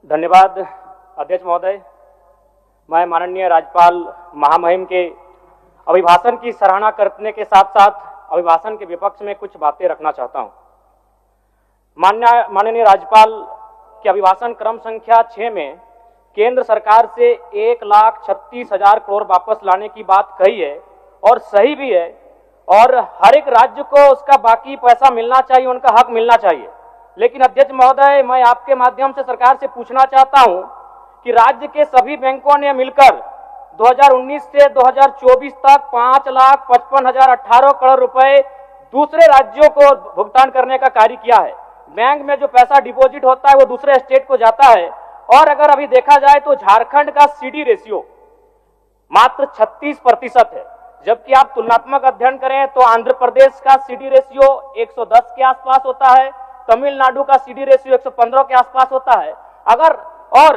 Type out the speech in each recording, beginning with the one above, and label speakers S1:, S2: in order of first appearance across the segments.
S1: धन्यवाद अध्यक्ष महोदय। मैं माननीय राज्यपाल महामहिम के अभिभाषण की सराहना करने के साथ साथ अभिभाषण के विपक्ष में कुछ बातें रखना चाहता हूं। माननीय राज्यपाल के अभिभाषण क्रम संख्या 6 में केंद्र सरकार से 1,36,000 करोड़ वापस लाने की बात कही है और सही भी है, और हर एक राज्य को उसका बाकी पैसा मिलना चाहिए, उनका हक मिलना चाहिए। लेकिन अध्यक्ष महोदय, मैं आपके माध्यम से सरकार से पूछना चाहता हूं कि राज्य के सभी बैंकों ने मिलकर 2019 से 2024 तक 5,55,018 करोड़ रुपए दूसरे राज्यों को भुगतान करने का कार्य किया है। बैंक में जो पैसा डिपॉजिट होता है वो दूसरे स्टेट को जाता है, और अगर अभी देखा जाए तो झारखंड का सीडी रेशियो मात्र 36% है, जबकि आप तुलनात्मक अध्ययन करें तो आंध्र प्रदेश का सीडी रेशियो 110 के आसपास होता है, तमिलनाडु का सीडी रेशियो 115 के आसपास होता है। अगर और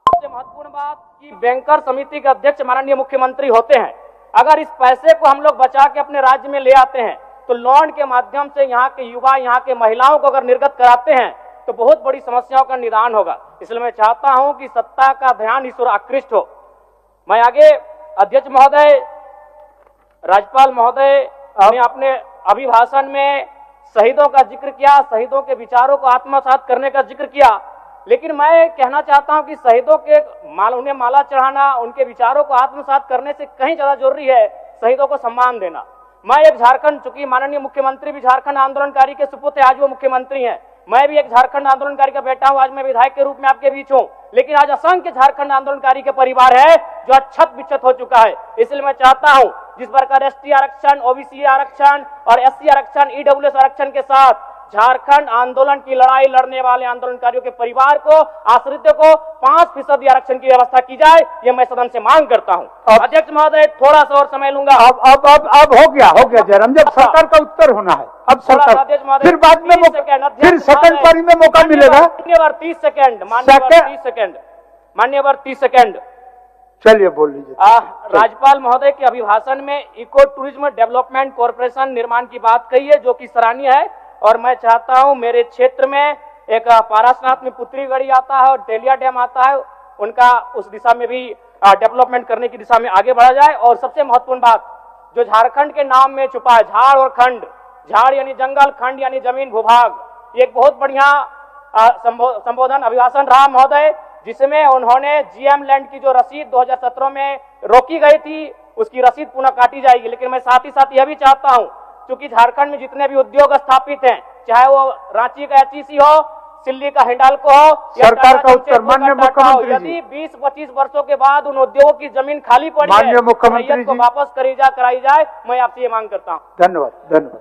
S1: सबसे महत्वपूर्ण बात कि बैंकर समिति के अध्यक्ष माननीय मुख्यमंत्री होते हैं, अगर इस पैसे को हम लोग बचा के अपने राज्य में ले आते हैं तो लोन के माध्यम से यहाँ के युवा, यहाँ के महिलाओं को अगर निर्गत कराते हैं तो बहुत बड़ी समस्याओं का निदान होगा। इसलिए मैं चाहता हूं कि सत्ता का ध्यान इस ओर आकृष्ट हो। मैं आगे अध्यक्ष महोदय, राज्यपाल महोदय ने अपने अभिभाषण में शहीदों का जिक्र किया, शहीदों के विचारों को आत्मसात करने का जिक्र किया, लेकिन मैं कहना चाहता हूं कि शहीदों के उन्हें माला चढ़ाना, उनके विचारों को आत्मसात करने से कहीं ज्यादा जरूरी है शहीदों को सम्मान देना। मैं एक झारखंड, चूंकि माननीय मुख्यमंत्री भी झारखंड आंदोलनकारी के सुपुत्र है, आज वो मुख्यमंत्री हैं, मैं भी एक झारखंड आंदोलनकारी का बेटा हूं, आज मैं विधायक के रूप में आपके बीच हूं, लेकिन आज असंख्य झारखंड आंदोलनकारी के परिवार है जो अक्षत विक्षत हो चुका है। इसलिए मैं चाहता हूं जिस प्रकार एसटी आरक्षण, ओबीसी आरक्षण और एससी आरक्षण, ईडब्ल्यूएस आरक्षण के साथ झारखंड आंदोलन की लड़ाई लड़ने वाले आंदोलनकारियों के परिवार को, आश्रितों को 5% आरक्षण की व्यवस्था की जाए, ये मैं सदन से मांग करता हूं। अध्यक्ष महोदय, थोड़ा सा और समय लूंगा।
S2: अब हो गया जयराम, जब सरकार का उत्तर होना है, अब सरकार फिर बाद में फिर सेकंड पारी में मौका मिलेगा।
S1: मान्यवर 30 सेकंड, मान्यवर 30 सेकंड।
S2: चलिए बोल लीजिए।
S1: राज्यपाल महोदय के अभिभाषण में इको टूरिज्म डेवलपमेंट कॉर्पोरेशन निर्माण की बात कही है, जो कि सराहनीय है, और मैं चाहता हूं मेरे क्षेत्र में एक पारासनाथ में पुत्री गढ़ी आता है और तेलिया डैम आता है, उनका उस दिशा में भी डेवलपमेंट करने की दिशा में आगे बढ़ा जाए। और सबसे महत्वपूर्ण बात जो झारखंड के नाम में छुपा है, झाड़ और खंड, झाड़ यानी जंगल, खंड यानी जमीन भूभाग, ये एक बहुत बढ़िया संबोधन अभिभाषण रहा महोदय, जिसमें उन्होंने जीएम लैंड की जो रसीद 2017 में रोकी गई थी उसकी रसीद पुनः काटी जाएगी। लेकिन मैं साथ ही साथ यह भी चाहता हूं, क्योंकि झारखंड में जितने भी उद्योग स्थापित हैं, चाहे वो रांची का एचईसी हो, सिल्ली का हिंडाल्को हो,
S2: सरकार का उत्तर माननीय मुख्यमंत्री,
S1: यदि 20-25 वर्षों के बाद उन उद्योगों की जमीन खाली पड़ी है,
S2: माननीय मुख्यमंत्री
S1: को वापस कराई जाए, मैं आपसे ये मांग करता हूँ।
S2: धन्यवाद।